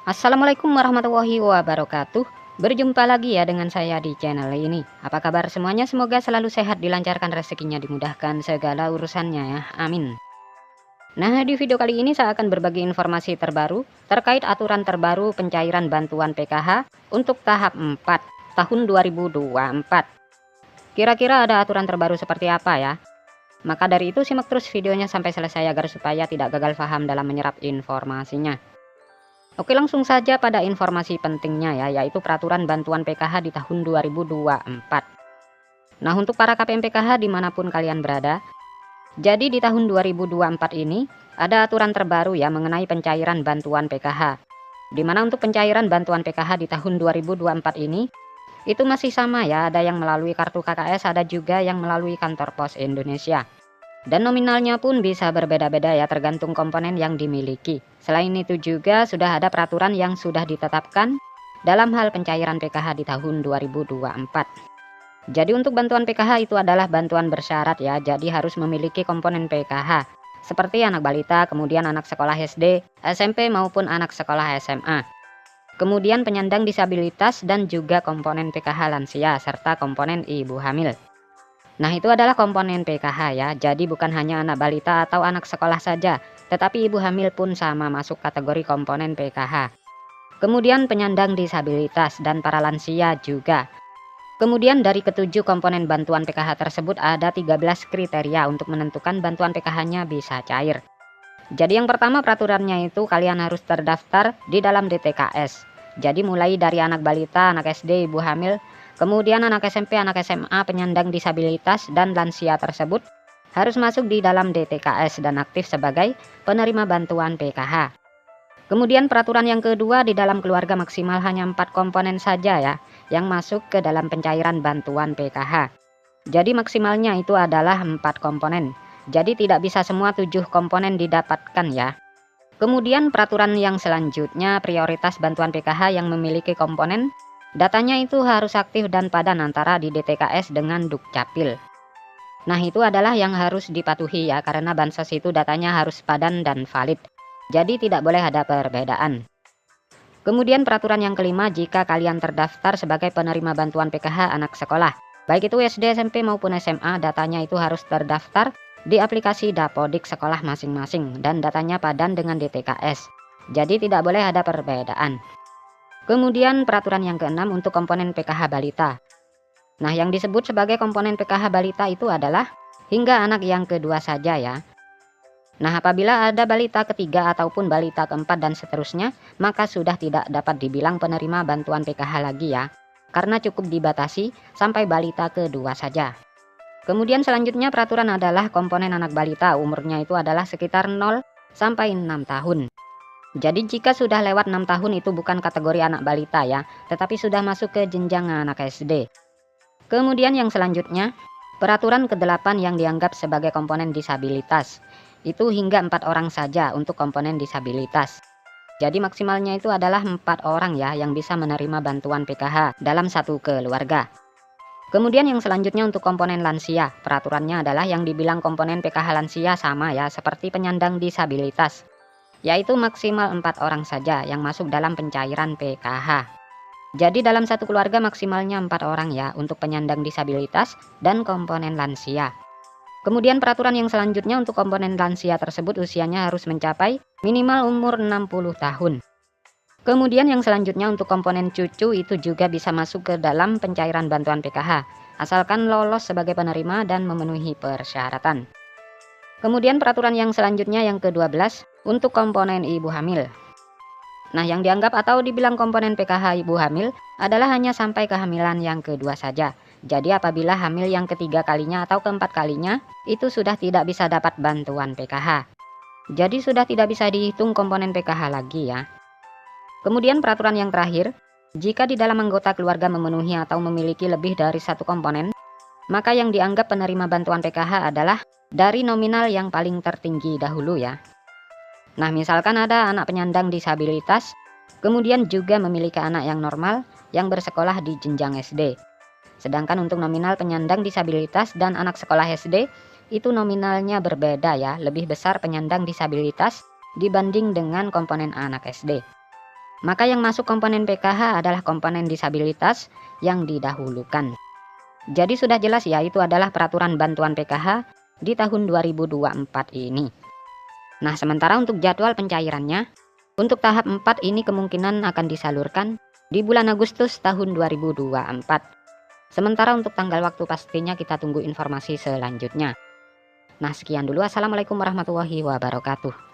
Assalamualaikum warahmatullahi wabarakatuh. Berjumpa lagi ya dengan saya di channel ini. Apa kabar semuanya? Semoga selalu sehat, dilancarkan rezekinya, dimudahkan segala urusannya ya. Amin. Nah, di video kali ini saya akan berbagi informasi terbaru terkait aturan terbaru pencairan bantuan PKH untuk tahap 4 tahun 2024. Kira-kira ada aturan terbaru seperti apa ya? Maka dari itu simak terus videonya sampai selesai agar supaya tidak gagal paham dalam menyerap informasinya. Oke, langsung saja pada informasi pentingnya ya, yaitu peraturan bantuan PKH di tahun 2024. Nah, untuk para KPM PKH dimanapun kalian berada, jadi di tahun 2024 ini ada aturan terbaru ya mengenai pencairan bantuan PKH. Di mana untuk pencairan bantuan PKH di tahun 2024 ini itu masih sama ya, ada yang melalui kartu KKS, ada juga yang melalui kantor pos Indonesia. Dan nominalnya pun bisa berbeda-beda ya, tergantung komponen yang dimiliki. Selain itu juga sudah ada peraturan yang sudah ditetapkan dalam hal pencairan PKH di tahun 2024. Jadi untuk bantuan PKH itu adalah bantuan bersyarat ya, jadi harus memiliki komponen PKH seperti anak balita, kemudian anak sekolah SD, SMP maupun anak sekolah SMA. Kemudian penyandang disabilitas dan juga komponen PKH lansia serta komponen ibu hamil. Nah, itu adalah komponen PKH ya. Jadi bukan hanya anak balita atau anak sekolah saja, tetapi ibu hamil pun sama masuk kategori komponen PKH. Kemudian penyandang disabilitas dan para lansia juga. Kemudian dari ketujuh komponen bantuan PKH tersebut ada 13 kriteria untuk menentukan bantuan PKH-nya bisa cair. Jadi yang pertama peraturannya itu kalian harus terdaftar di dalam DTKS. Jadi mulai dari anak balita, anak SD, ibu hamil, kemudian anak SMP, anak SMA, penyandang disabilitas, dan lansia tersebut harus masuk di dalam DTKS dan aktif sebagai penerima bantuan PKH. Kemudian peraturan yang kedua, di dalam keluarga maksimal hanya 4 komponen saja ya yang masuk ke dalam pencairan bantuan PKH. Jadi maksimalnya itu adalah 4 komponen. Jadi tidak bisa semua 7 komponen didapatkan ya. Kemudian peraturan yang selanjutnya, prioritas bantuan PKH yang memiliki komponen datanya itu harus aktif dan padan antara di DTKS dengan Dukcapil. Nah, itu adalah yang harus dipatuhi ya, karena bansos itu datanya harus padan dan valid. Jadi tidak boleh ada perbedaan. Kemudian peraturan yang kelima, jika kalian terdaftar sebagai penerima bantuan PKH anak sekolah, baik itu SD, SMP maupun SMA, datanya itu harus terdaftar di aplikasi Dapodik sekolah masing-masing dan datanya padan dengan DTKS. Jadi tidak boleh ada perbedaan. Kemudian peraturan yang keenam untuk komponen PKH balita. Nah, yang disebut sebagai komponen PKH balita itu adalah hingga anak yang kedua saja ya. Nah, apabila ada balita ketiga ataupun balita keempat dan seterusnya, maka sudah tidak dapat dibilang penerima bantuan PKH lagi ya, karena cukup dibatasi sampai balita kedua saja. Kemudian selanjutnya peraturan adalah komponen anak balita, umurnya itu adalah sekitar 0 sampai 6 tahun. Jadi jika sudah lewat 6 tahun itu bukan kategori anak balita ya, tetapi sudah masuk ke jenjang anak SD. Kemudian yang selanjutnya, peraturan ke-8 yang dianggap sebagai komponen disabilitas. Itu hingga 4 orang saja untuk komponen disabilitas. Jadi maksimalnya itu adalah 4 orang ya yang bisa menerima bantuan PKH dalam satu keluarga. Kemudian yang selanjutnya untuk komponen lansia, peraturannya adalah yang dibilang komponen PKH lansia sama ya seperti penyandang disabilitas, yaitu maksimal 4 orang saja yang masuk dalam pencairan PKH. Jadi dalam satu keluarga maksimalnya 4 orang ya untuk penyandang disabilitas dan komponen lansia. Kemudian peraturan yang selanjutnya untuk komponen lansia tersebut usianya harus mencapai minimal umur 60 tahun. Kemudian yang selanjutnya untuk komponen cucu itu juga bisa masuk ke dalam pencairan bantuan PKH, asalkan lolos sebagai penerima dan memenuhi persyaratan. Kemudian peraturan yang selanjutnya yang ke-12 untuk komponen ibu hamil. Nah, yang dianggap atau dibilang komponen PKH ibu hamil adalah hanya sampai kehamilan yang kedua saja. Jadi apabila hamil yang ketiga kalinya atau keempat kalinya, itu sudah tidak bisa dapat bantuan PKH. Jadi sudah tidak bisa dihitung komponen PKH lagi ya. Kemudian peraturan yang terakhir, jika di dalam anggota keluarga memenuhi atau memiliki lebih dari satu komponen, maka yang dianggap penerima bantuan PKH adalah dari nominal yang paling tertinggi dahulu ya. Nah, misalkan ada anak penyandang disabilitas, kemudian juga memiliki anak yang normal yang bersekolah di jenjang SD. Sedangkan untuk nominal penyandang disabilitas dan anak sekolah SD, itu nominalnya berbeda ya, lebih besar penyandang disabilitas dibanding dengan komponen anak SD. Maka yang masuk komponen PKH adalah komponen disabilitas yang didahulukan. Jadi sudah jelas ya, itu adalah peraturan bantuan PKH di tahun 2024 ini. Nah, sementara untuk jadwal pencairannya, untuk tahap 4 ini kemungkinan akan disalurkan di bulan Agustus tahun 2024. Sementara untuk tanggal waktu pastinya kita tunggu informasi selanjutnya. Nah, sekian dulu. Assalamualaikum warahmatullahi wabarakatuh.